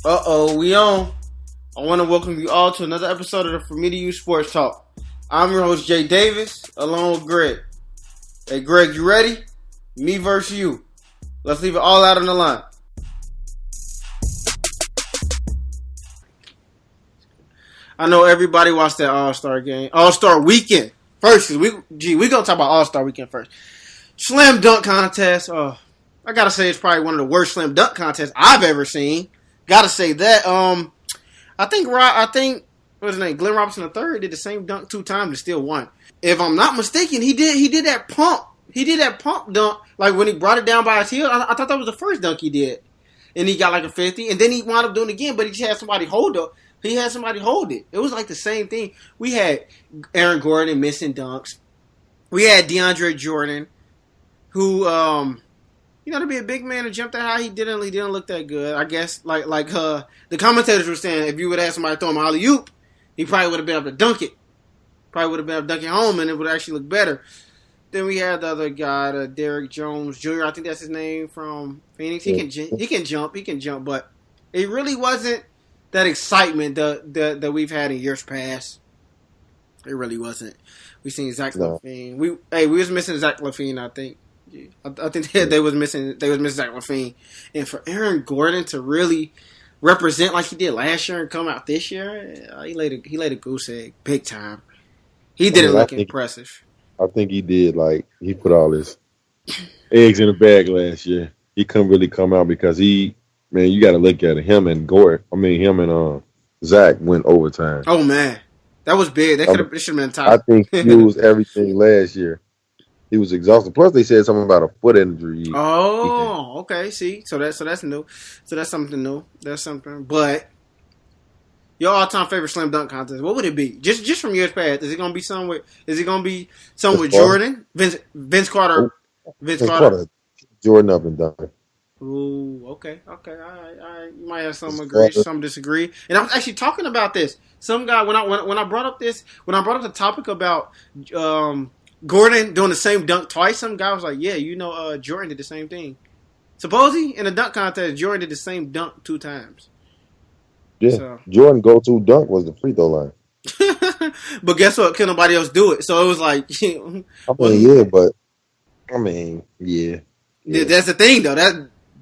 We on. I want to welcome you all to another episode of the For Me to You Sports Talk. I'm your host, Jay Davis, along with Greg. Hey, Greg, you ready? Me versus you. Let's leave it all out on the line. I know everybody watched that All-Star game. All-Star weekend. First, we going to talk about All-Star weekend first. Slam dunk contest. I got to say it's probably one of the worst slam dunk contests I've ever seen. Got to say that. I think what's his name? Glenn Robinson III did the same dunk 2 times and still won. If I'm not mistaken, he did that pump. He did that pump dunk, like when he brought it down by his heel. I thought that was the first dunk he did. And he got like a 50. And then he wound up doing it again, but he just had somebody hold up. He had somebody hold it. It was like the same thing. We had Aaron Gordon missing dunks. We had DeAndre Jordan, who, to be a big man and jump that high, he didn't look that good. I guess, like the commentators were saying, if you would have had somebody throw him a alley-oop, he probably would have been able to dunk it. Probably would have been able to dunk it home, and it would actually look better. Then we had the other guy, Derrick Jones Jr. I think that's his name, from Phoenix. He can jump, but it really wasn't that excitement that we've had in years past. It really wasn't. We seen Zach LaVine. We was missing Zach LaVine, I think. I think they was missing Zach LaVine. And for Aaron Gordon to really represent like he did last year and come out this year, he laid a goose egg big time. He didn't look impressive. I think he did. Like, he put all his eggs in the bag last year. He couldn't really come out because you got to look at it. Him and Zach went overtime. Oh man, that was big. That should have been top. I think he used everything last year. He was exhausted. Plus, they said something about a foot injury. Oh, okay. See, so that's new. So that's something new. That's something. But your all-time favorite slam dunk contest, what would it be? Just from years past, is it gonna be some with Jordan, Vince Carter, Jordan up and done. Ooh, okay, all right. You might have some agree, some disagree. And I was actually talking about this. Some guy when I brought up the topic about Gordon doing the same dunk twice, some guy was like, "Yeah, Jordan did the same thing." Supposedly in a dunk contest, Jordan did the same dunk 2 times. Yeah, so. Jordan go-to dunk was the free throw line. But guess what? Couldn't nobody else do it. So it was like, yeah. That's the thing, though.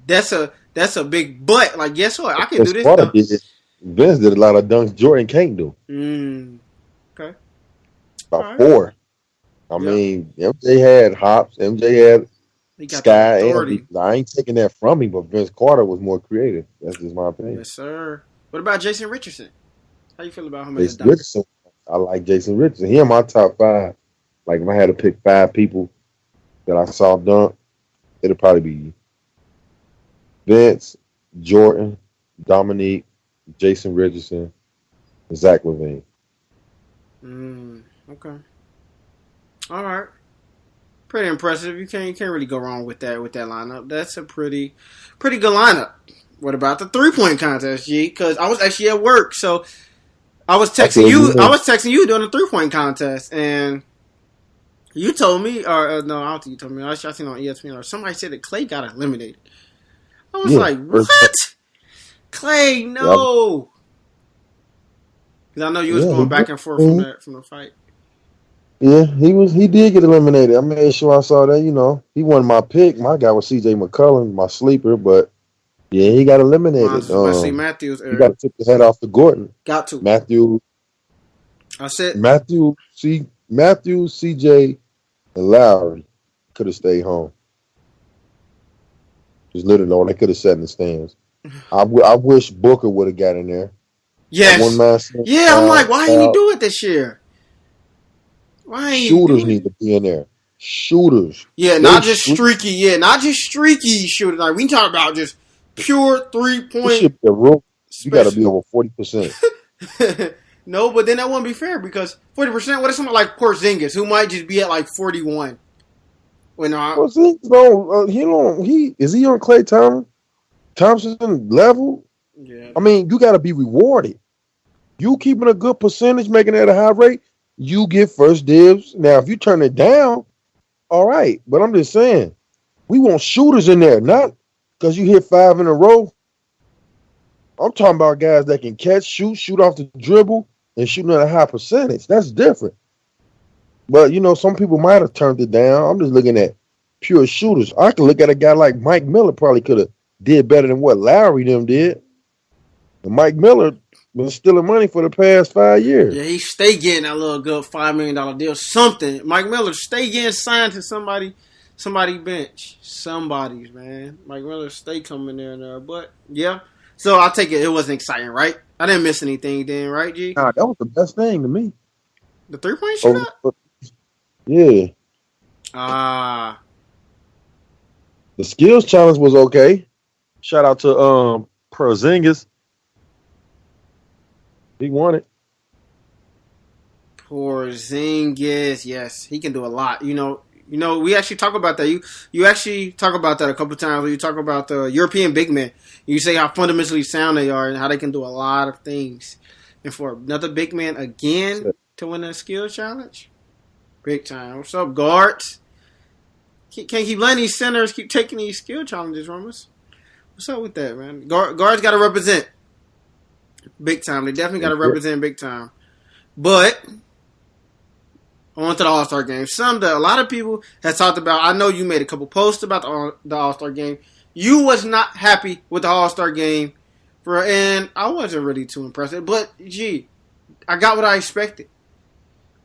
That's a big but. Like, guess what? I can do this. Vince did a lot of dunks Jordan can't do. Okay. About 4. MJ had hops. MJ had sky. I ain't taking that from him, but Vince Carter was more creative. That's just my opinion. Yes, sir. What about Jason Richardson? How you feel about him? Jason Richardson. I like Jason Richardson. He in my top 5. Like, if I had to pick 5 people that I saw dunk, it'll probably be Vince, Jordan, Dominique, Jason Richardson, and Zach LaVine. Okay. All right. Pretty impressive. You can't really go wrong with that lineup. That's a pretty good lineup. What about the 3-point contest, G? Because I was actually at work, so I was texting you. I was texting you during the 3-point contest, and you told me, or no, I don't think you told me. I seen on ESPN, or somebody said that Clay got eliminated. I was like, what? Clay, no. Because I know you was going back and forth from the fight. Yeah, he did get eliminated. I made sure I saw that, he wasn't my pick. My guy was CJ McCollum, my sleeper, but yeah, he got eliminated. Wesley Matthews. You got to tip the head off to Gordon. Got to. I said Matthew, CJ, and Lowry could have stayed home. Just literally all they could have sat in the stands. I wish Booker would have got in there. Yes. I'm like, why didn't he do it this year? Shooters need to be in there. Shooters. Yeah, not just streaky. Yeah, not just streaky shooters. Like, we talk about just pure 3-point. You got to be over 40%. No, but then that wouldn't be fair because 40%. What if someone like Porzingis who might just be at like 41? Porzingis is he on Klay Thompson level? Yeah. You got to be rewarded. You keeping a good percentage, making it at a high rate, you get first dibs. Now, if you turn it down, all right. But I'm just saying, we want shooters in there, not because you hit 5 in a row. I'm talking about guys that can catch, shoot off the dribble, and shooting at a high percentage. That's different. But some people might have turned it down. I'm just looking at pure shooters. I can look at a guy like Mike Miller. Probably could have did better than what Lowry them did. And Mike Miller been stealing money for the past 5 years. Yeah, he stay getting that little good $5 million deal. Something. Mike Miller stay getting signed to somebody bench. Somebody's, man. Mike Miller stay coming there and there. But, yeah. So, I take it wasn't exciting, right? I didn't miss anything then, right, G? Nah, that was the best thing to me. The three-point shootout? Yeah. The skills challenge was okay. Shout out to Porzingis. He won it. Porzingis, yes, he can do a lot. We actually talk about that. You actually talk about that a couple times. When you talk about the European big men, you say how fundamentally sound they are and how they can do a lot of things. And for another big man again to win a skill challenge, big time. What's up, guards? Can't keep letting these centers keep taking these skill challenges from us. What's up with that, man? Guards got to represent big time. They definitely got to represent big time. But on to the All-Star game. A lot of people have talked about. I know you made a couple posts about the All-Star game. You was not happy with the All-Star game, and I wasn't really too impressed. But gee, I got what I expected.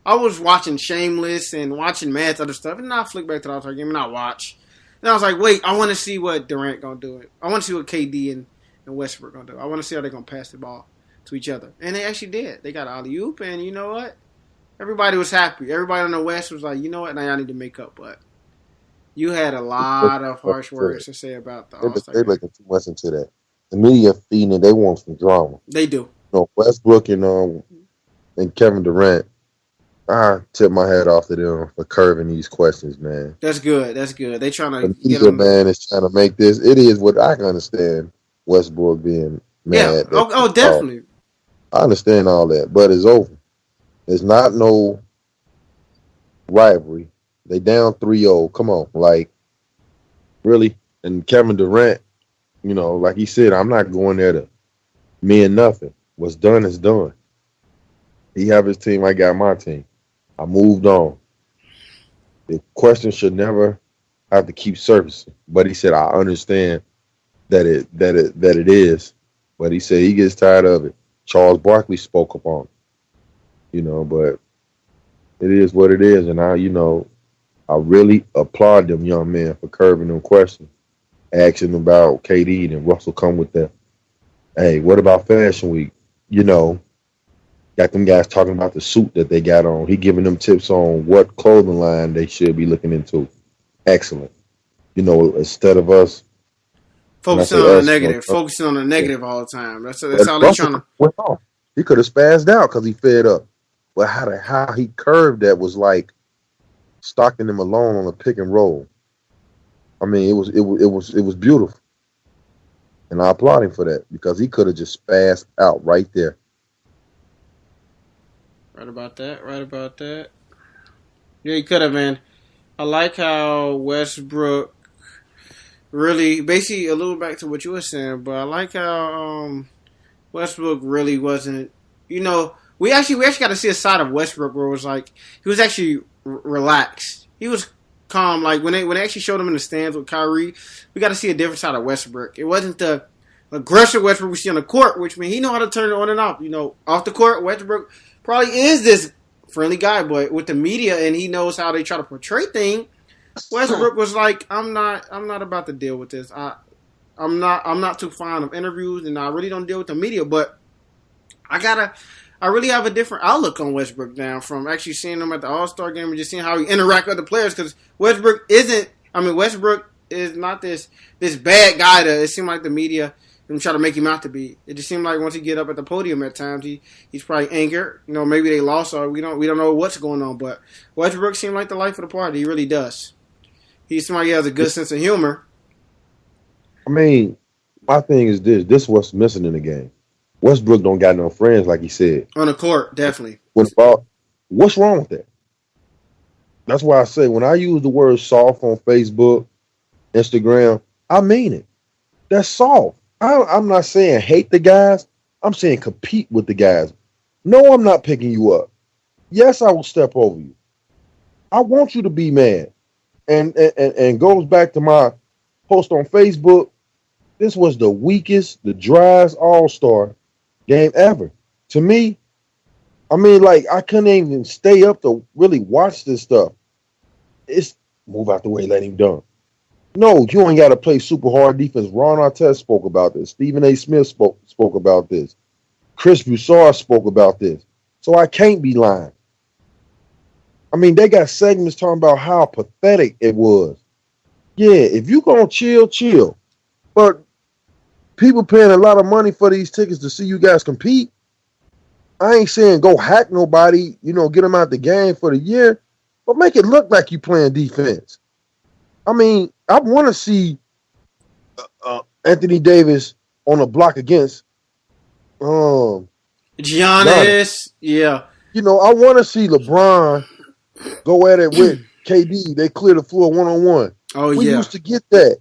I was watching Shameless and watching mad other stuff, and I flick back to the All-Star game and I watch. And I was like, wait, I want to see what Durant gonna do. I want to see what KD and Westbrook gonna do. I want to see how they're gonna pass the ball to each other. And they actually did. They got alley-oop, and you know what? Everybody was happy. Everybody in the West was like, you know what? Now y'all need to make up. But you had a lot of harsh words to say about the All-Star game. They're looking too much into that. The media feeding it. They want some drama. They do. Westbrook and Kevin Durant, I tip my hat off to them for curving these questions, man. That's good. They trying to get them. Man is trying to make this. It is what I can understand. Westbrook being mad. Yeah. Oh, definitely. I understand all that, but it's over. There's not no rivalry. They down 3-0. Come on, really. And Kevin Durant, like he said, I'm not going there to mean nothing. What's done is done. He have his team. I got my team. I moved on. The question should never have to keep surfacing. But he said, I understand that it is. But he said he gets tired of it. Charles Barkley spoke upon it. But it is what it is. And I really applaud them young men for curving them questions. Asking about KD and Russell come with that. Hey, what about Fashion Week? Got them guys talking about the suit that they got on. He giving them tips on what clothing line they should be looking into. Excellent. Instead of us focusing on the negative, all the time. That's how they're trying to. Went off. He could have spazzed out because he fed up. But how he curved that was like stalking him alone on a pick and roll. I mean, it was beautiful, and I applaud him for that because he could have just spazzed out right there. Right about that. Yeah, he could have, man. I like how Westbrook really, basically a little back to what you were saying, but I like how Westbrook really wasn't, we actually got to see a side of Westbrook where it was like, he was actually relaxed. He was calm. Like when they actually showed him in the stands with Kyrie, we got to see a different side of Westbrook. It wasn't the aggressive Westbrook we see on the court, which means he know how to turn it on and off. Off the court, Westbrook probably is this friendly guy, but with the media and he knows how they try to portray things, Westbrook was like, I'm not about to deal with this. I'm not too fond of interviews and I really don't deal with the media, but I really have a different outlook on Westbrook now from actually seeing him at the All-Star game and just seeing how he interacts with the players because Westbrook is not this bad guy that it seemed like the media try to make him out to be. It just seemed like once he get up at the podium at times, he's probably angered. Maybe they lost or we don't know what's going on. But Westbrook seemed like the life of the party. He really does. He's somebody who has a good sense of humor. I mean, my thing is this. This is what's missing in the game. Westbrook don't got no friends, like he said. On the court, definitely. What's wrong with that? That's why I say when I use the word soft on Facebook, Instagram, I mean it. That's soft. I'm not saying hate the guys. I'm saying compete with the guys. No, I'm not picking you up. Yes, I will step over you. I want you to be mad. And goes back to my post on Facebook. This was the weakest, the driest All-Star game ever. To me, I mean, like I couldn't even stay up to really watch this stuff. It's move out the way, let him dunk. No, you ain't got to play super hard defense. Ron Artest spoke about this. Stephen A. Smith spoke about this. Chris Broussard spoke about this. So I can't be lying. I mean, they got segments talking about how pathetic it was. Yeah, if you gonna chill, chill. But people paying a lot of money for these tickets to see you guys compete. I ain't saying go hack nobody, get them out the game for the year, but make it look like you playing defense. I mean, I want to see Anthony Davis on a block against Giannis. Yeah. I want to see LeBron go at it with KD. They clear the floor one-on-one. Oh, we yeah. used to get that.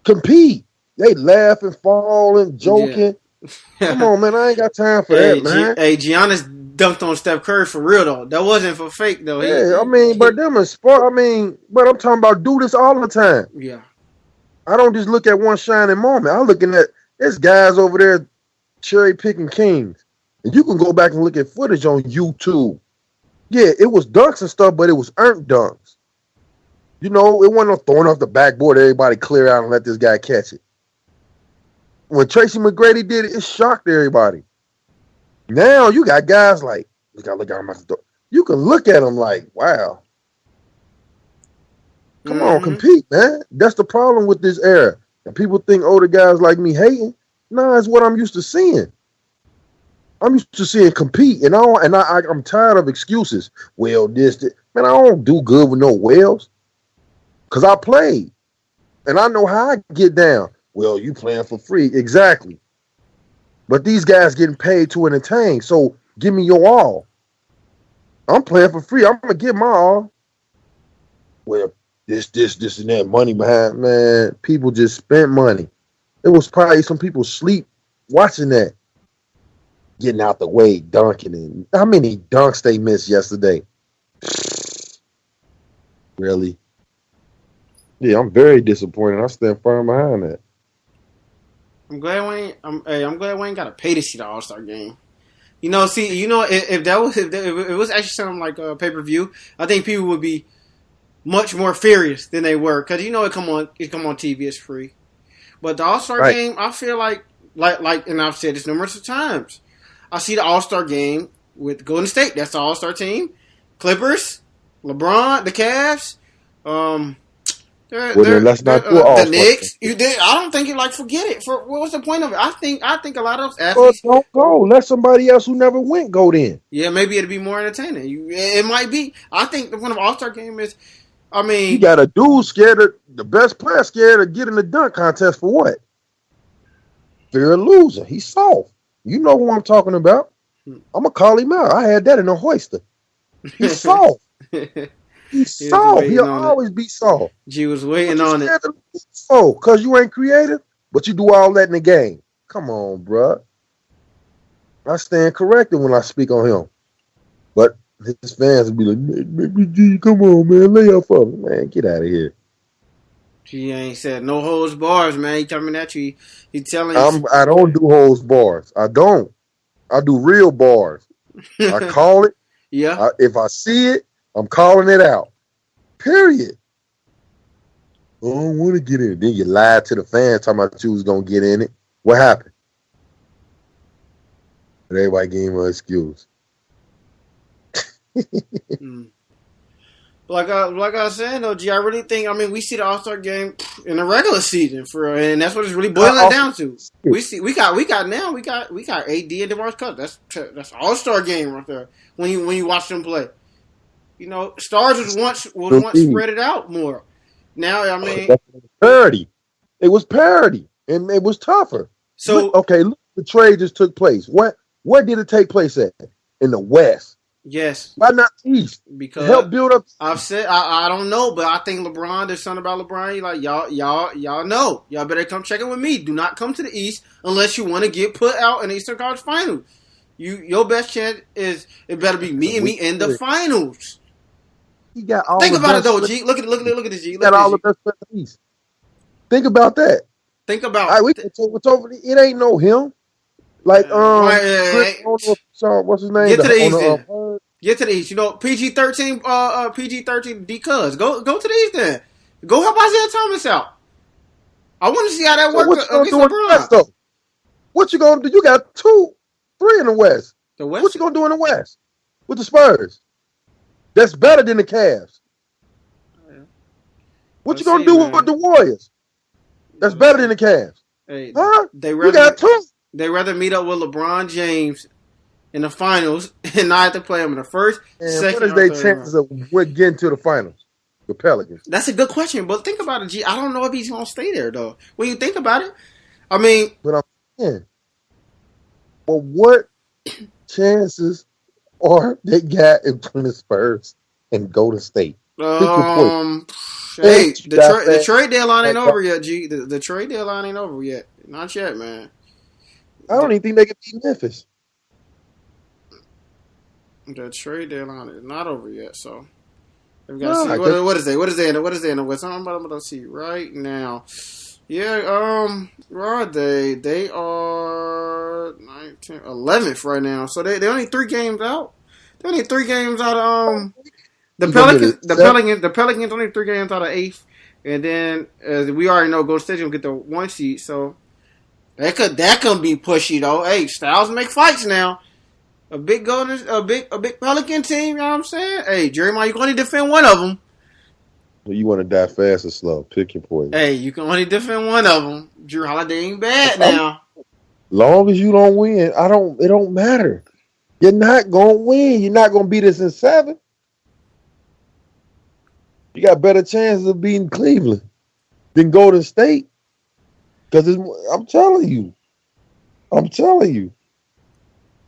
Compete. They laughing, falling, joking. Yeah. Come on, man. I ain't got time for that, man. Giannis dunked on Steph Curry for real, though. That wasn't for fake, though. But them is sport. But I'm talking about do this all the time. Yeah. I don't just look at one shining moment. I'm looking at there's guys over there cherry picking kings. And you can go back and look at footage on YouTube. Yeah, it was dunks and stuff, but it was earned dunks. It wasn't no throwing off the backboard, everybody clear out and let this guy catch it. When Tracy McGrady did it, it shocked everybody. Now you got guys like, look at him at the door. You can look at them like, wow. Come on, compete, man. That's the problem with this era. And people think older guys like me hating. Nah, it's what I'm used to seeing. I'm used to seeing compete, and I'm tired of excuses. Well, man, I don't do good with no wells, cause I played, and I know how I get down. Well, you playing for free, exactly. But these guys getting paid to entertain, so give me your all. I'm playing for free. I'm gonna give my all. Well, this, and that money behind, man. People just spent money. It was probably some people sleep watching that. Getting out the way, dunking. And how many dunks they missed yesterday? Really? Yeah, I'm very disappointed. I stand firm behind that. I'm glad we ain't got to pay to see the All-Star game. If it was actually something like a pay-per-view, I think people would be much more furious than they were, because it come on TV, it's free. But the All-Star game, I feel like, and I've said this numerous of times, I see the All-Star game with Golden State. That's the All-Star team. Clippers, LeBron, the Cavs. Let's not do the Knicks. I don't think forget it. What's the point of it? I think a lot of those athletes don't go. Let somebody else who never went go then. Yeah, maybe it'll be more entertaining. It might be. I think one of the All-Star game is. I mean, you got a dude the best player scared of getting the dunk contest for what? Fear of losing. He's soft. You know who I'm talking about. I'm going to call him out. I had that in a hoister. He's soft. He's soft. He'll always be soft. G was waiting on it. Oh, because you ain't creative, but you do all that in the game. Come on, bruh. I stand corrected when I speak on him. But his fans will be like, G, come on, man. Lay off of him. Man, get out of here. He ain't said no holds bars, man. He coming at you. He telling you. I don't do holds bars. I don't. I do real bars. I call it. Yeah. If I see it, I'm calling it out. Period. I don't want to get in it. Then you lied to the fans talking about you was going to get in it. What happened? But everybody gave him an excuse. Like I said though, G, I really think we see the All-Star game in the regular season and that's what it's really boiling down to. We got AD and DeMarcus Cousins. That's an All-Star game right there. When you watch them play, stars was once spread it out more. Now parity. It was parity, and it was tougher. So look, the trade just took place. Where did it take place at? In the West. Yes, Why not East? because Help build up. I've said I don't know, but I think LeBron. There's something about LeBron. Like y'all know. Y'all better come check it with me. Do not come to the East unless you want to get put out in the Eastern Conference Finals. Your best chance is it better be me and me in the finals. He got all Think the about it best. though, G. Look at this, G. He Look got at this, all the G. best players in the East. Think about that. Think All right, about we can talk what's over. It ain't no him. Like Chris on the what's his name? get to the On East then. the Get to the East. You know PG-13. PG-13. D. Cuz go to the East then. Go help Isaiah Thomas out. I want to see how that so works what you gonna against do in the West LeBron. though? What you gonna do? You got 3 in the West. The What West. you gonna do in the West with the Spurs? That's better than the Cavs. What you Let's gonna see, do with man. the Warriors? That's Let's better than see. the Cavs. Hey, Huh? they You rather got 2. they rather meet up with LeBron James in the finals and not have to play him in the first, And what second, is or their third round. chances of getting to the finals? The Pelicans. That's a good question, but think about it, G. I don't know if he's gonna stay there though. When you think about it, I mean, But I'm saying, well, what chances are they got in between the Spurs and Golden State? Pick your poison. um, And hey, you got the fast. trade deadline ain't Like, over yet, G. The trade deadline ain't over yet, not yet, man. I don't even think they can beat Memphis. The trade deadline is not over yet, so we've got to No, see I guess what is they in the West. I'm about to see right now. Yeah, where are they? They are 19, 11th right now. So they only 3 games out. They're only 3 games out of the you gonna get Pelicans. it. 7. The Pelicans only 3 games out of 8th, and then as we already know, Golden State gonna get the 1 seed. So that could be pushy though. Hey, styles make fights now. A big Pelican team. You know what I'm saying? Hey, Jeremiah, you can only defend one of them. You want to die fast or slow? Pick your poison. Hey, you can only defend one of them. Drew Holiday ain't bad I'm, now. long as you don't win, it don't matter. You're not gonna win. You're not gonna beat us in 7. You got better chances of beating Cleveland than Golden State. Because I'm telling you.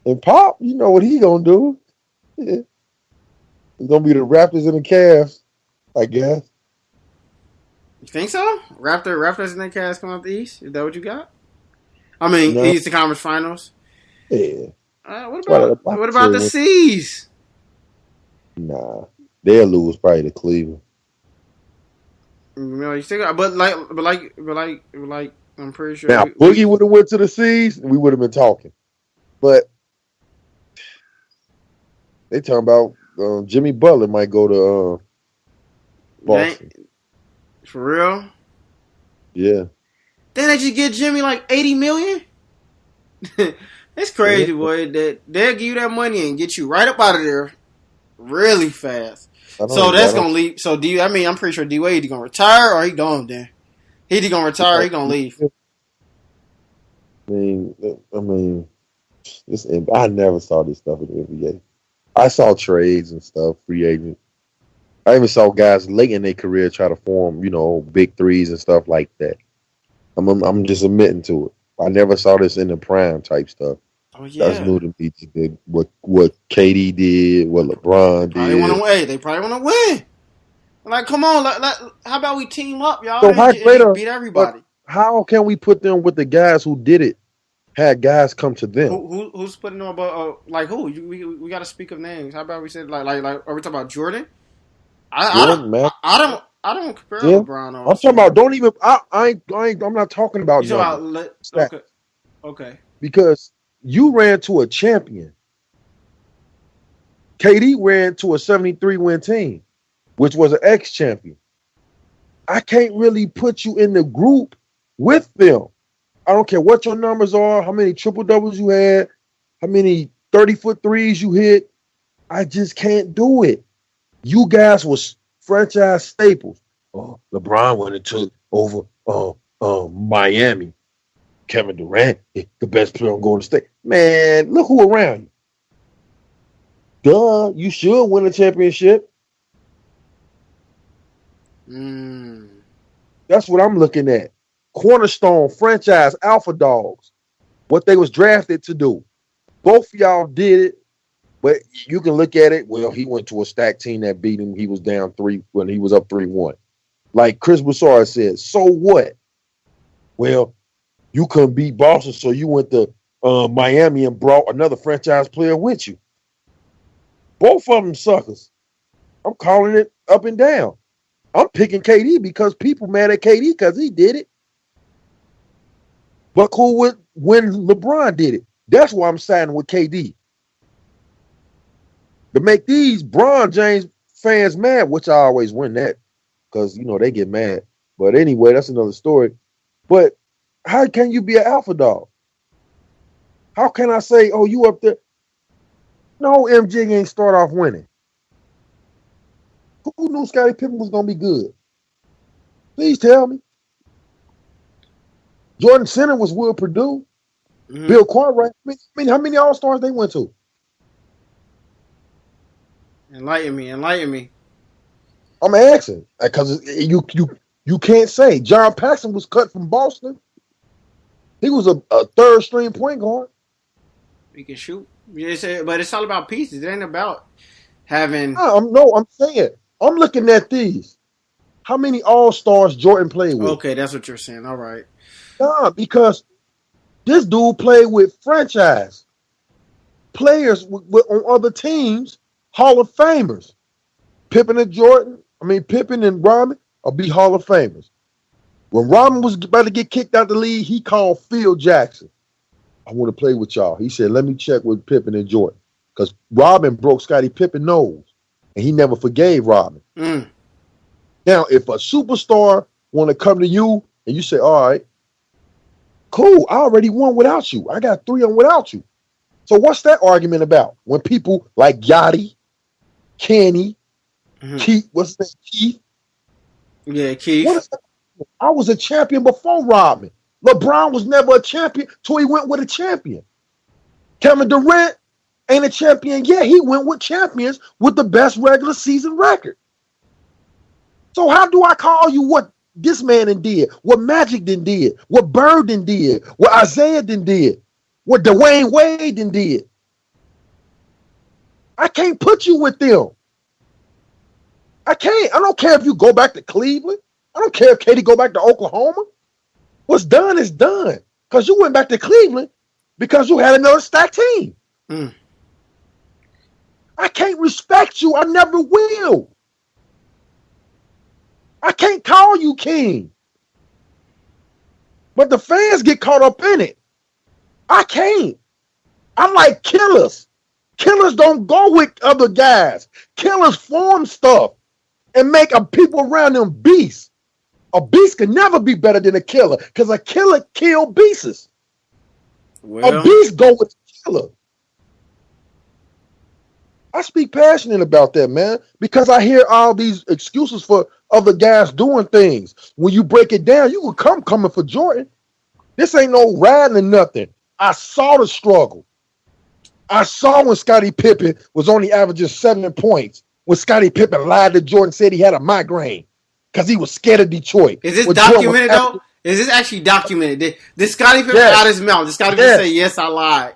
And Pop, you know what he gonna do? Yeah. It's gonna be the Raptors and the Cavs, I guess. You think so? Raptors and the Cavs come out the East. Is that what you got? I mean, No, Eastern Conference Finals. yeah. What about the C's? Nah, they'll lose probably to Cleveland. You know, you think, I'm pretty sure Now Boogie would have went to the C's, and we would have been talking. But they talking about Jimmy Butler might go to Boston. For real? Yeah. Then they just get Jimmy like $80 million. It's crazy, boy. That they'll give you that money and get you right up out of there really fast. So that's gonna leave. So I'm pretty sure D Wade either gonna retire or he gone. Then he either gonna retire or he gonna leave. I mean, I never saw this stuff in the NBA. I saw trades and stuff, free agent. I even saw guys late in their career try to form, big threes and stuff like that. I'm just admitting to it. I never saw this in the prime type stuff. Oh yeah, that's new to me. Did what KD did, what LeBron did. They probably want to win. Like, come on, how about we team up, y'all? So and beat everybody. How can we put them with the guys who did it? Had guys come to them. Who's putting them about? Like who? We got to speak of names. How about we say like are we talking about Jordan? I don't compare LeBron. I'm talking about. Don't even. I'm not talking about. You talking about? Okay. Because you ran to a champion. KD ran to a 73-win team, which was an ex-champion. I can't really put you in the group with them. I don't care what your numbers are, how many triple doubles you had, how many 30-foot threes you hit. I just can't do it. You guys was franchise staples. Oh, LeBron went and took over Miami. Kevin Durant, the best player on Golden State. Man, look who around you. Duh, you should win a championship. That's what I'm looking at. Cornerstone, franchise, alpha dogs. What they was drafted to do. Both of y'all did it, But you can look at it. Well, he went to a stacked team that beat him. He was down 3 when he was up 3-1. Like Chris Broussard said, so what? Well, you couldn't beat Boston, so you went to Miami and brought another franchise player with you. Both of them suckers. I'm calling it up and down. I'm picking KD because people mad at KD because he did it. But cool with when LeBron did it. That's why I'm siding with KD. To make these Bron James fans mad, which I always win that because, they get mad. But anyway, that's another story. But how can you be an alpha dog? How can I say, oh, you up there? No, MJ ain't start off winning. Who knew Scottie Pippen was going to be good? Please tell me. Jordan Center was Will Purdue. Mm-hmm. Bill Cartwright. I mean, how many All-Stars they went to? Enlighten me. I'm asking because you can't say. John Paxson was cut from Boston. He was a third-string point guard. He can shoot. But it's all about pieces. It ain't about having... I'm saying. I'm looking at these. How many All-Stars Jordan played with? Okay, that's what you're saying. All right. Nah, because this dude played with franchise players on other teams, Hall of Famers. Pippen and Rodman will be Hall of Famers. When Rodman was about to get kicked out the league, he called Phil Jackson. I want to play with y'all. He said, let me check with Pippen and Jordan. Because Rodman broke Scottie Pippen's nose, and he never forgave Rodman. Mm. Now, if a superstar want to come to you and you say, all right, cool, I already won without you. I got 3 on without you. So what's that argument about? When people like Yachty, Kenny, Keith, what's that, Keith? Yeah, Keith. What is that? I was a champion before Rodman. LeBron was never a champion till he went with a champion. Kevin Durant ain't a champion yet. He went with champions with the best regular season record. So how do I call you what this man did, what Magic did, what Bird did, what Isaiah did, what Dwayne Wade did? I can't put you with them. I can't. I don't care if you go back to Cleveland. I don't care if Katie go back to Oklahoma. What's done is done. Because you went back to Cleveland because you had another stacked team. Mm. I can't respect you. I never will. I can't call you king. But the fans get caught up in it. I can't. I'm like killers. Killers don't go with other guys. Killers form stuff and make people around them beasts. A beast can never be better than a killer because a killer kill beasts. Well, a beast go with a killer. I speak passionate about that, man, because I hear all these excuses for other guys doing things. When you break it down, you will coming for Jordan. This ain't no riding or nothing. I saw the struggle. I saw when Scottie Pippen was only averaging 7 points. When Scottie Pippen lied to Jordan, said he had a migraine because he was scared of Detroit. Is this documented, though? Is this actually documented? Did Scottie Pippen out his mouth? Did Scottie Pippen say, yes, I lied?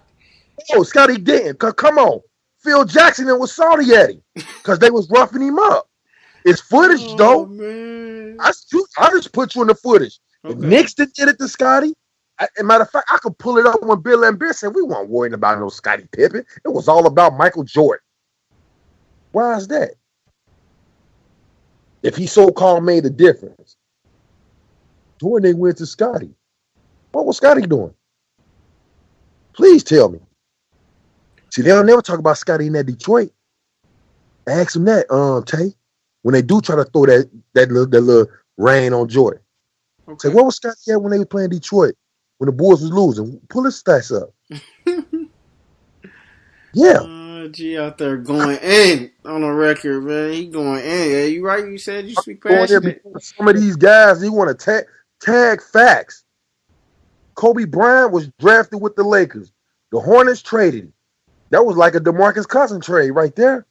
No, Scottie didn't. Come on. Phil Jackson was salty at him because they was roughing him up. It's footage, though. Man. I just put you in the footage. Okay. Knicks did it to Scottie. As a matter of fact, I could pull it up when Bill and Beer said we weren't worrying about no Scottie Pippen. It was all about Michael Jordan. Why is that? If he so-called made a difference. Jordan went to Scottie. What was Scottie doing? Please tell me. See, they'll never talk about Scottie in that Detroit. Ask him that, Tay. When they do try to throw that little rain on Jordan. Okay. Say, what was Scottie at when they were playing Detroit? When the Bulls was losing? Pull his stats up. Yeah. G out there going in on the record, man. He going in. Yeah, you right. You said you speak passionate. Some of these guys, they want to tag facts. Kobe Bryant was drafted with the Lakers. The Hornets traded him. That was like a DeMarcus Cousins trade right there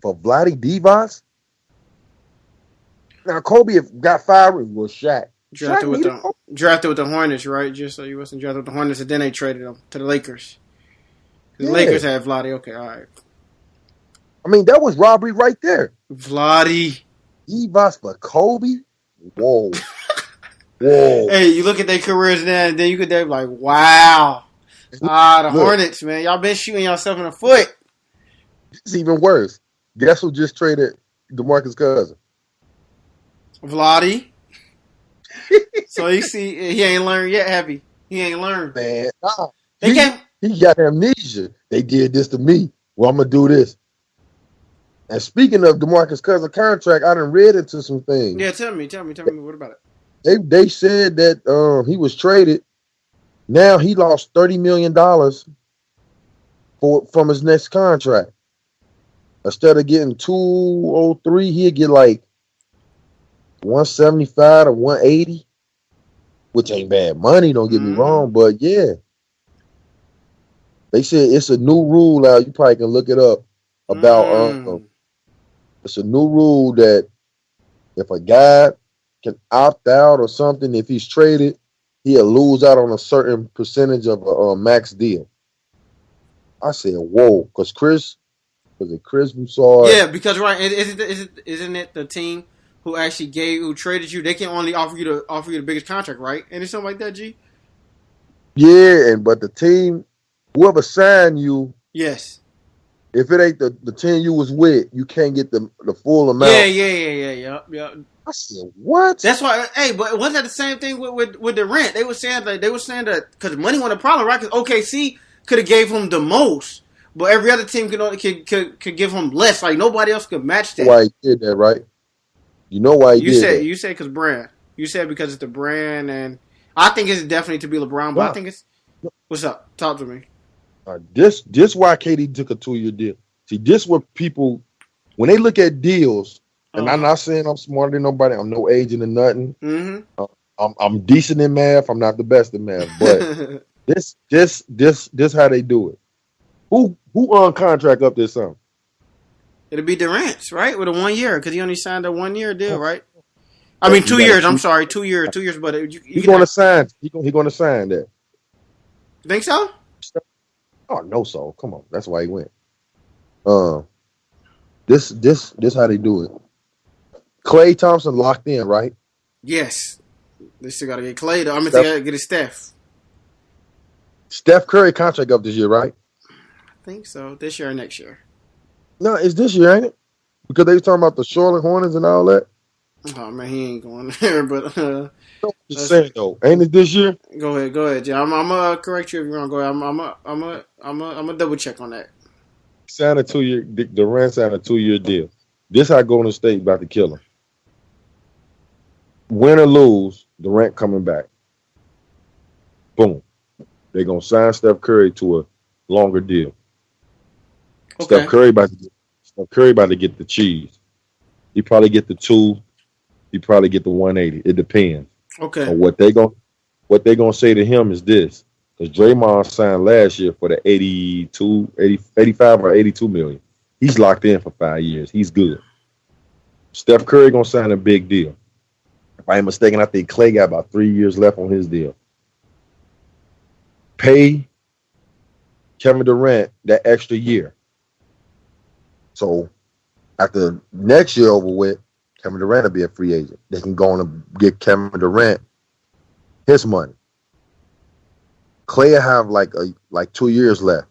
for Vlade Divac. Now Kobe got fired with Shaq. Drafted with the Hornets, right? Just so you wasn't drafted with the Hornets, and then they traded him to the Lakers. The Lakers had Vladdy. Okay, all right. I mean, that was robbery right there. Vladdy. Evas for Kobe? Whoa. Whoa. Hey, you look at their careers now, and then you could be like, wow. The Hornets, man. Y'all been shooting yourself in the foot. It's even worse. Guess who just traded DeMarcus Cousins? Vladdy. So you see, he ain't learned yet, have he? He ain't learned. Man, nah. He got amnesia. They did this to me. Well, I'm going to do this. And speaking of DeMarcus Cousins contract, I done read into some things. Yeah, tell me. What about it? They said that he was traded. Now he lost $30 million from his next contract. Instead of getting 203, he'd get like 175 or 180, which ain't bad money, don't get me wrong, but yeah. They said it's a new rule out. You probably can look it up about it's a new rule that if a guy can opt out or something, if he's traded, he'll lose out on a certain percentage of a max deal. I said, whoa, because Chris Broussard. Yeah, because right, isn't it the team who actually who traded you? They can only offer you the biggest contract, right? And it's something like that, G. Yeah, but the team, whoever signed you, yes. If it ain't the team you was with, you can't get the full amount. Yeah. I said, what? That's why. Hey, but wasn't that the same thing with the rent? They were saying that because money wasn't a problem, right? Because OKC could have gave him the most, but every other team could give him less. Like nobody else could match that. Why he did that, right? You know why he did that? You said because brand. You said because it's the brand, and I think it's definitely to be LeBron. But I think it's what's up. Talk to me. This why KD took a 2-year deal. See, this what people when they look at deals, and I'm not saying I'm smarter than nobody. I'm no agent or nothing. Mm-hmm. I'm decent in math. I'm not the best in math, but this how they do it. Who on contract up this summer? It'll be Durant's, right? With a 1 year, because he only signed a 1 year deal, right? I mean, 2 years. I'm sorry, 2 years. 2 years, but he's going to sign. He's going to sign that. You think so? Oh no, so come on. That's why he went. This how they do it. Klay Thompson locked in, right? Yes. They still got to get Klay though. I mean, they got to get Steph. Steph Curry contract up this year, right? I think so. This year or next year? No, it's this year, ain't it? Because they were talking about the Charlotte Hornets and all that. Oh man, he ain't going there. But just saying though, ain't it this year? Go ahead, Jay. I'm gonna correct you if you're wrong. Go ahead. I'm gonna double check on that. Signed a 2-year. Durant signed a 2-year deal. This how Golden State about to kill him. Win or lose, Durant coming back. Boom. They're gonna sign Steph Curry to a longer deal. Okay. Steph Curry about to get the cheese. He probably get the 2. He probably get the 180. It depends. Okay. But what they gonna say to him is this. Because Draymond signed last year for the 85 or 82 million. He's locked in for 5 years. He's good. Steph Curry gonna sign a big deal. If I ain't mistaken, I think Klay got about 3 years left on his deal. Pay Kevin Durant that extra year. So after next year over with, Kevin Durant will be a free agent. They can go on and get Kevin Durant his money. Klay will have like 2 years left.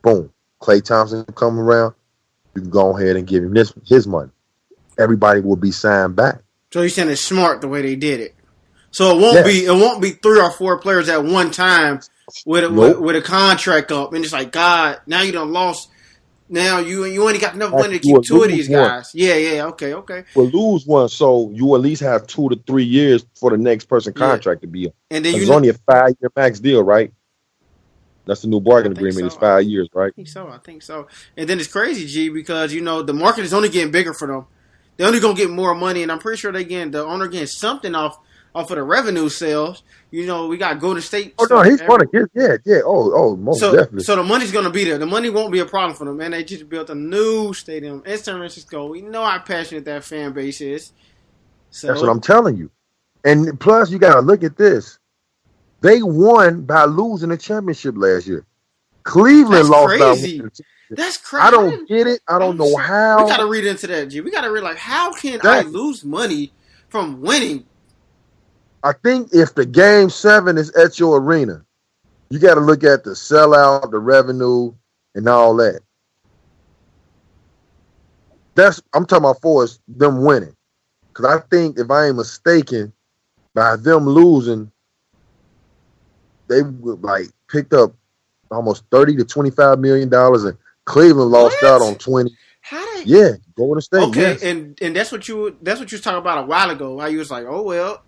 Boom. Klay Thompson come around. You can go ahead and give him his money. Everybody will be signed back. So you're saying it's smart the way they did it. So it won't be 3 or 4 players at one time with a contract up, and it's like, God, now you done lost. Now you only got enough money to keep 2 of these guys. One. Yeah, okay. We'll lose one, so you at least have 2 to 3 years for the next person contract to be up. And then it's only a 5-year max deal, right? That's the new bargain agreement. So. It's 5 years, right? I think so. And then it's crazy, G, because the market is only getting bigger for them. They're only gonna get more money, and I'm pretty sure the owner getting something off of the revenue sales. We got Golden State. Oh no, he's gonna get yeah. Oh, most definitely. So the money's gonna be there. The money won't be a problem for them, man. They just built a new stadium in San Francisco. We know how passionate that fan base is. So that's what I'm telling you. And plus, you gotta look at this. They won by losing the championship last year. Cleveland That's lost out. crazy. That's I crazy. don't get it. I don't know how. We got to read into that, G. We got to read, like, how can I That, lose money from winning? I think if the game 7 is at your arena, you got to look at the sellout, the revenue, and all that. I'm talking about for us, them winning. Because I think, if I ain't mistaken, by them losing, they would like picked up almost $30 to $25 million, and Cleveland lost out on 20. How did? Yeah, Golden State. Okay, yes. and that's what you was talking about a while ago. How you was like, oh well,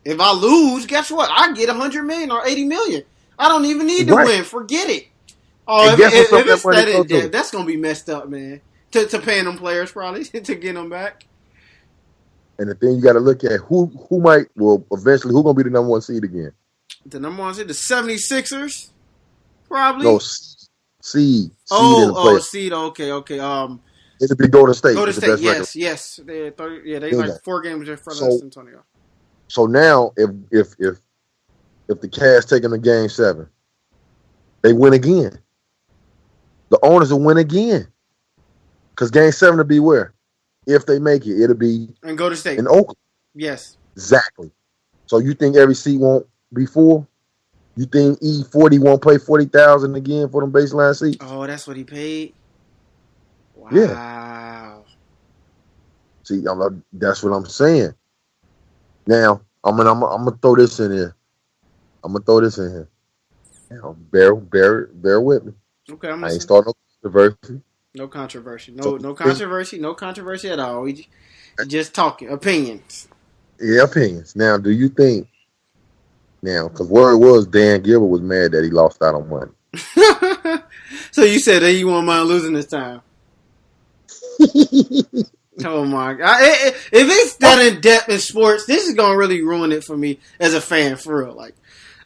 if I lose, guess what? I get 100 million or 80 million. I don't even need to win. Forget it. Oh, and if it's that in depth, debt, that's gonna be messed up, man. To paying them players probably to get them back. And the thing you got to look at who might eventually who gonna be the number 1 seed again? The number 1 seed, the 76ers, probably. No seed. Seed. Okay. It'll be Golden State. Golden State. Yes. They like 4 games in front of San Antonio. So now, if the Cavs taking the game 7, they win again. The owners will win again. Because game 7 will be where? If they make it, it'll be and Golden State in Oakland. Yes. Exactly. So you think every seat won't be full? You think E40 won't pay $40,000 again for them baseline seats? Oh, that's what he paid. Wow. Yeah. See, that's what I'm saying. Now I'm gonna throw this in here. Now, bear with me. Okay, I ain't starting no controversy. No controversy. No controversy at all. We just talking opinions. Yeah, opinions. Now, do you think? Now, because word was Dan Gilbert was mad that he lost out on money. So you said that you won't mind losing this time. Oh my God! If it's that in depth in sports, this is gonna really ruin it for me as a fan, for real. Like,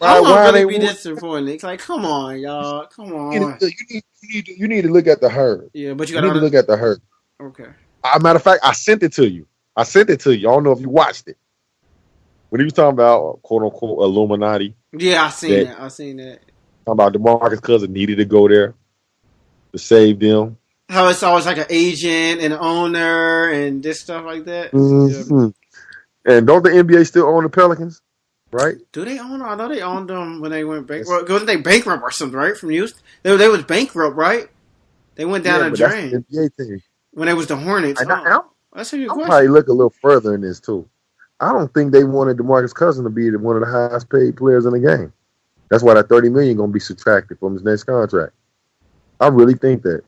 I won't really be disappointed. It's like, come on, y'all, come on. You need to look at the herd. Yeah, but you need to look at the herd. Okay. Matter of fact, I sent it to you. I don't know if you watched it. When he was talking about quote unquote Illuminati. Yeah, I seen that. Talking about DeMarcus Cousins needed to go there to save them. How it's always like an agent and an owner and this stuff like that. Mm-hmm. Yeah. And don't the NBA still own the Pelicans? Right? Do they own them? I know they owned them when they went bankrupt. Wasn't they bankrupt or something, right? From Houston? They was bankrupt, right? They went down a drain. That's the NBA thing. When it was the Hornets. That's a good question. I'll probably look a little further in this, too. I don't think they wanted DeMarcus Cousins to be one of the highest paid players in the game. That's why that $30 million going to be subtracted from his next contract. I really think that.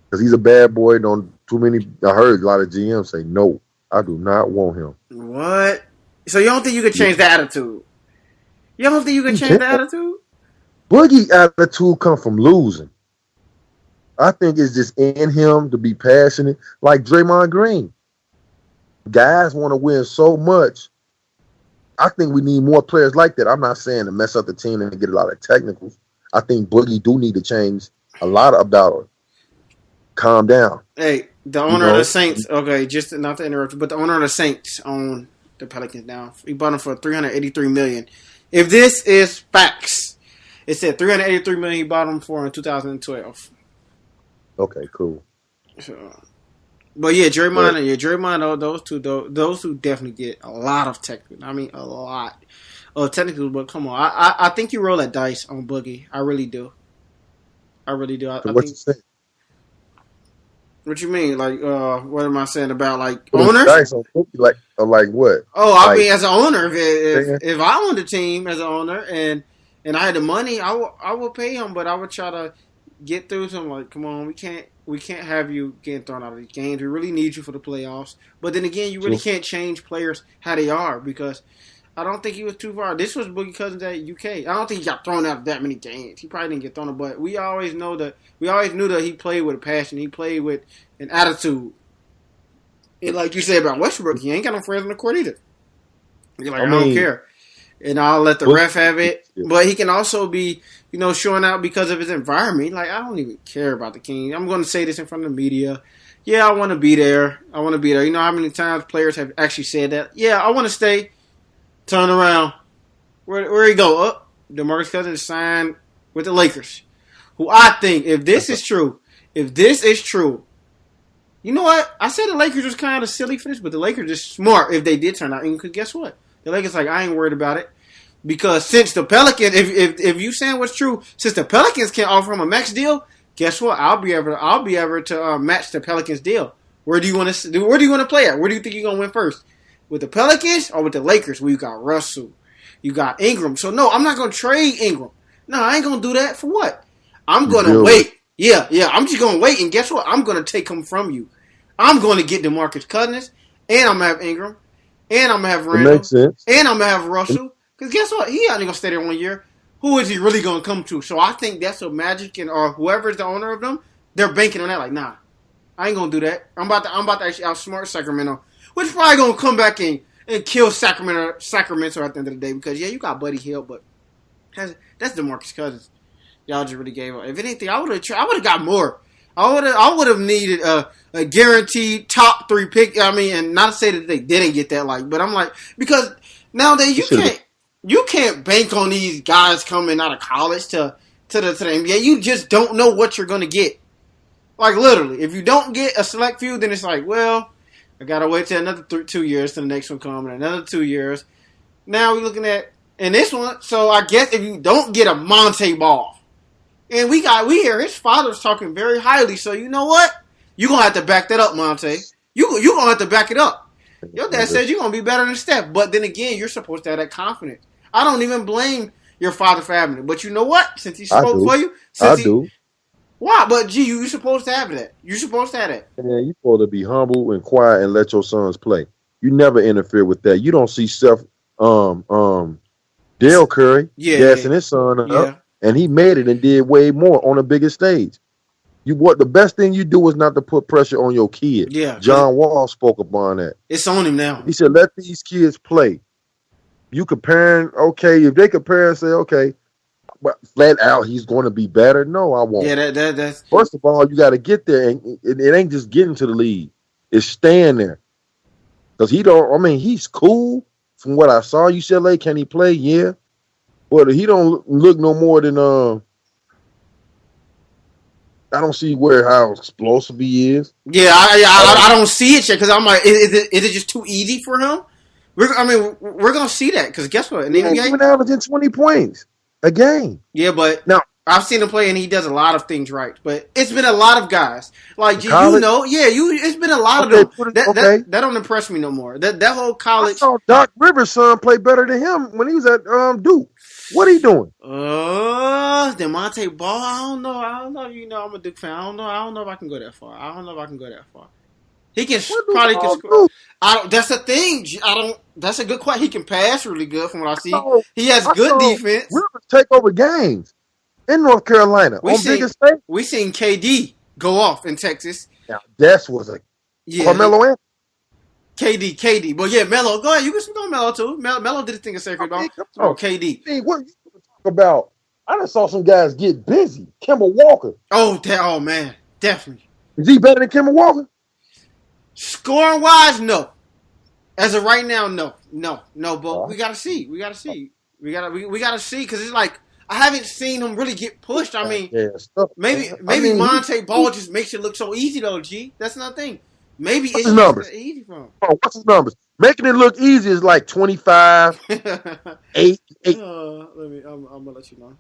Because he's a bad boy. I heard a lot of GMs say, no, I do not want him. What? So you don't think you could change the attitude? You don't think you could change the attitude? Boogie attitude come from losing. I think it's just in him to be passionate, like Draymond Green. Guys want to win so much. I think we need more players like that. I'm not saying to mess up the team and get a lot of technicals. I think Boogie do need to change a lot about it. Calm down. Hey, the owner of the Saints. Okay, just not to interrupt you, but the owner of the Saints own the Pelicans now. He bought them for $383 million. If this is facts, it said $383 million he bought them for in 2012. Okay, cool. So, but yeah, Draymond, those two definitely get a lot of technical. I mean, a lot of technical. But come on, I think you roll that dice on Boogie. I really do. I think. You saying? What you mean? Like, what am I saying about like owners? Dice on Boogie, like what? Oh, I mean, as an owner, if I owned the team as an owner and I had the money, I would pay him, but I would try to get through to him. Like, come on, we can't have you getting thrown out of these games. We really need you for the playoffs. But then again, you really can't change players how they are because I don't think he was too far. This was Boogie Cousins at UK. I don't think he got thrown out of that many games. He probably didn't get thrown out, but we always knew that he played with a passion. He played with an attitude. And like you said about Westbrook, he ain't got no friends on the court either. You're like, I don't care. And I'll let the ref have it. Yeah. But he can also be, showing out because of his environment. Like, I don't even care about the Kings. I'm going to say this in front of the media. Yeah, I want to be there. You know how many times players have actually said that? Yeah, I want to stay. Turn around. Where he go? DeMarcus Cousins signed with the Lakers. who I think, if this is true, you know what? I said the Lakers was kind of silly for this, but the Lakers are smart if they did turn out. And guess what? The Lakers like, I ain't worried about it. Because since the Pelicans, if you saying what's true, since the Pelicans can't offer him a max deal, guess what? I'll be able to match the Pelicans deal. Where do you want to play at? Where do you think you're gonna win first? With the Pelicans or with the Lakers? Where you got Russell, you got Ingram. So no, I'm not gonna trade Ingram. No, I ain't gonna do that for what? I'm gonna wait. Yeah, I'm just gonna wait. And guess what? I'm gonna take him from you. I'm gonna get DeMarcus Cousins, and I'm gonna have Ingram, and I'm gonna have Randall, makes sense. and I'm gonna have Russell. Because guess what? He ain't gonna stay there 1 year. Who is he really gonna come to? So I think that's what Magic or whoever's the owner of them, they're banking on that. Like, nah, I ain't gonna do that. I'm about to actually outsmart Sacramento, which probably gonna come back and kill Sacramento at the end of the day. Because yeah, you got Buddy Hield, but that's DeMarcus Cousins. Y'all just really gave up. If anything, I would have got more. I would have needed a guaranteed top 3 pick. I mean, and not to say that they didn't get that, but I'm like, because nowadays you can't bank on these guys coming out of college to the NBA. You just don't know what you're gonna get. Like literally, if you don't get a select few, then it's like, well, I gotta wait till another 2 years till the next one comes, and another 2 years. Now we're looking at in this one. So I guess if you don't get a Monte Ball, and we hear his father's talking very highly. So you know what? You're gonna have to back that up, Monte. You gonna have to back it up. Your dad says you're gonna be better than Steph, but then again, you're supposed to have that confidence. I don't even blame your father for having it. But you know what? Since he spoke for you, I do. Why? But gee, you're supposed to have that. You're supposed to have that. Man, you're supposed to be humble and quiet and let your sons play. You never interfere with that. You don't see Steph, Dale Curry gassing his son up, and he made it and did way more on a bigger stage. The best thing you do is not to put pressure on your kid. Yeah, John Wall spoke upon that. It's on him now. He said, "Let these kids play." You comparing, okay, if they compare and say, okay, but flat out he's going to be better. No, I won't. Yeah, that's first of all, you got to get there, and it ain't just getting to the league; it's staying there. Because he's cool from what I saw. UCLA, can he play? Yeah, but he don't look no more than I don't see how explosive he is. Yeah, I don't see it yet because I'm like, is it just too easy for him? We're gonna see that because guess what? He's even averaging 20 points a game. Yeah, but now I've seen him play and he does a lot of things right. But it's been a lot of guys like it's been a lot of them. That don't impress me no more. That whole college. I saw Doc Rivers' son play better than him when he was at Duke. What are you doing? The Monte Ball. I don't know. You know, I'm a Duke fan. I don't know if I can go that far. He can probably score. That's the thing. That's a good question. He can pass really good from what I see. He has good defense. We're going to take over games in North Carolina bigger state. We seen KD go off in Texas. Now that was Carmelo Anthony. KD. But yeah, Melo. Go ahead. You can go Melo too. Melo did a thing of sacred ball. KD. Hey, what are you talking about? I just saw some guys get busy. Kemba Walker. Oh man, definitely. Is he better than Kemba Walker? Scoring wise, no. As of right now, no. But we gotta see. We gotta see because it's like I haven't seen him really get pushed. I mean, maybe Monte Ball just makes it look so easy though. G, that's another thing. Maybe it's just easy for him. What's his numbers? Making it look easy is like 25, 8. I'm gonna let you know.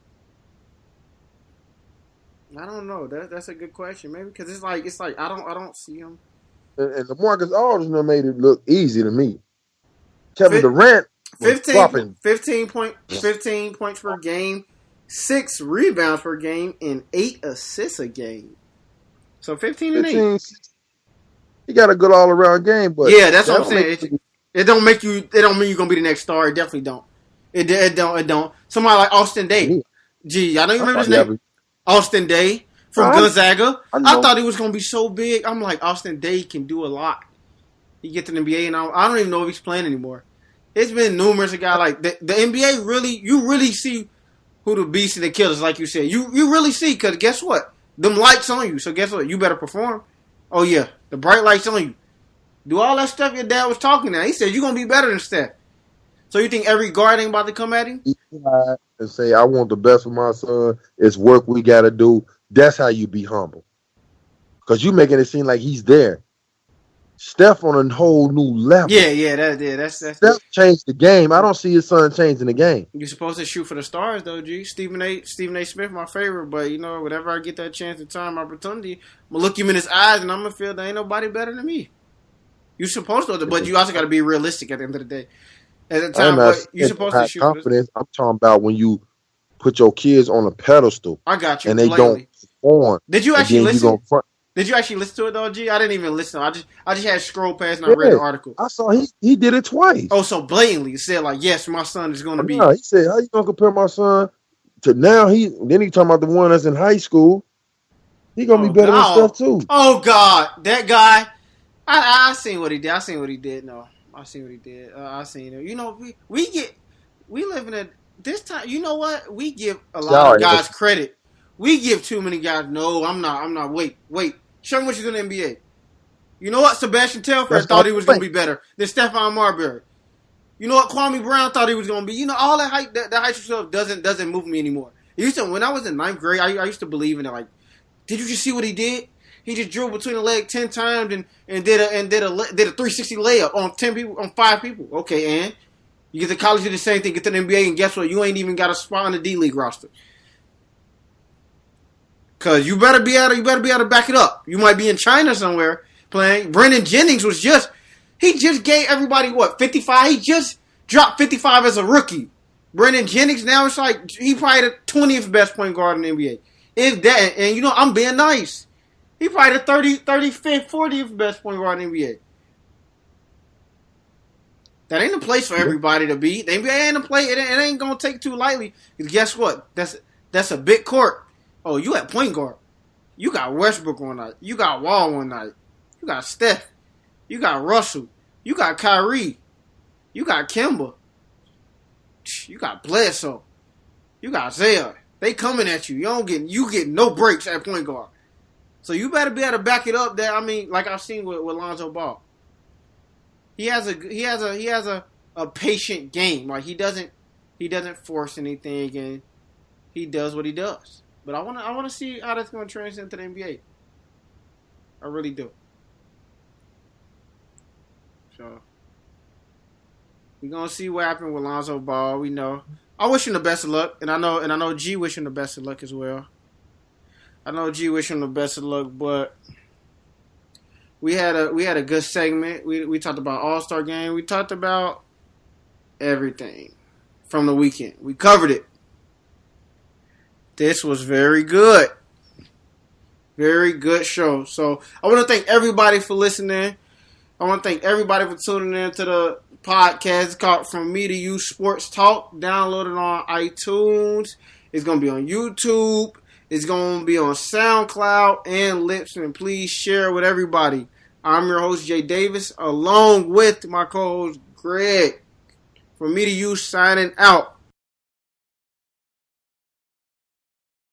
I don't know. That's a good question. Maybe because it's like I don't see him. And LaMarcus Aldridge made it look easy to me. Kevin Durant 15 points per game, 6 rebounds per game, and 8 assists a game. So 15 and 8. He got a good all around game, but yeah, that's what I'm saying. It don't mean you're gonna be the next star. It definitely don't. It don't. Somebody like Austin Day. Gee, I know you remember his name. Austin Day. From Gonzaga. I thought he was going to be so big. I'm like, Austin Day can do a lot. He gets to the NBA, and I don't even know if he's playing anymore. It's been numerous of guys like the NBA really, you really see who the beast and the killers, like you said. You really see, because guess what? Them lights on you. So guess what? You better perform. Oh, yeah. The bright lights on you. Do all that stuff your dad was talking now. He said, you're going to be better than Steph. So you think every guard ain't about to come at him? And say, I want the best for my son. It's work we got to do. That's how you be humble. Because you making it seem like he's there. Steph on a whole new level. That's Steph changed the game. I don't see his son changing the game. You're supposed to shoot for the stars, though, G. Stephen A. Smith, my favorite, but whenever I get that chance and time, opportunity, I'm gonna look him in his eyes and I'm gonna feel there ain't nobody better than me. You're supposed to, but you also got to be realistic at the end of the day. At the time, but you're supposed to shoot confidence. I'm talking about when you put your kids on a pedestal. I got you. And they don't perform. Did you actually listen? Did you actually listen to it though, G? I didn't even listen. I just had scroll past and I read the article. I saw he did it twice. Oh, so blatantly he said like, yes, my son is going to be. He said, how you gonna compare my son to now? Then he talking about the one that's in high school. He gonna be better than Steph too. Oh God, that guy. I seen what he did. I seen what he did. No, I seen what he did. I seen it. We live in this time. You know what? We give a lot of guys credit. We give too many guys. No, I'm not. Wait. Show me what you do in the NBA. You know what? Sebastian Telfair thought he was going to be better than Stephon Marbury. You know what? Kwame Brown thought he was going to be. All that hype, that high school stuff doesn't move me anymore. When I was in ninth grade, I used to believe in it. Like, did you just see what he did? He just dribbled between the leg 10 times and did a 360 layup on 10 people, on 5 people. Okay, and you get to college, do the same thing. Get to the NBA, and guess what? You ain't even got a spot on the D League roster. Cause you better be able to back it up. You might be in China somewhere playing. Brendan Jennings he just gave everybody 55. He just dropped 55 as a rookie. Brendan Jennings now it's like he probably the 20th best point guard in the NBA. If that, and I'm being nice. He probably the 35th, 40th best point guard in the NBA. That ain't a place for everybody to be. The NBA ain't a place. It ain't gonna take too lightly. Because guess what? That's a big court. Oh, you at point guard. You got Westbrook one night. You got Wall one night. You got Steph. You got Russell. You got Kyrie. You got Kemba. You got Bledsoe. You got Isaiah. They coming at you. You get no breaks at point guard. So you better be able to back it up. That like I've seen with Lonzo Ball. He has a patient game. Like he doesn't force anything and he does what he does. But I want to see how that's going to translate into the NBA. I really do. So we're gonna see what happened with Lonzo Ball. We know. I wish him the best of luck, and I know G wish him the best of luck as well. I know G wish him the best of luck, but we had a good segment. We talked about All-Star Game. We talked about everything from the weekend. We covered it. This was very good. Very good show. So I want to thank everybody for listening. I want to thank everybody for tuning in to the podcast. It's called From Me to You Sports Talk. Download it on iTunes. It's going to be on YouTube. It's going to be on SoundCloud and Lipson. Please share with everybody. I'm your host, Jay Davis, along with my co-host, Greg. From Me to You, signing out.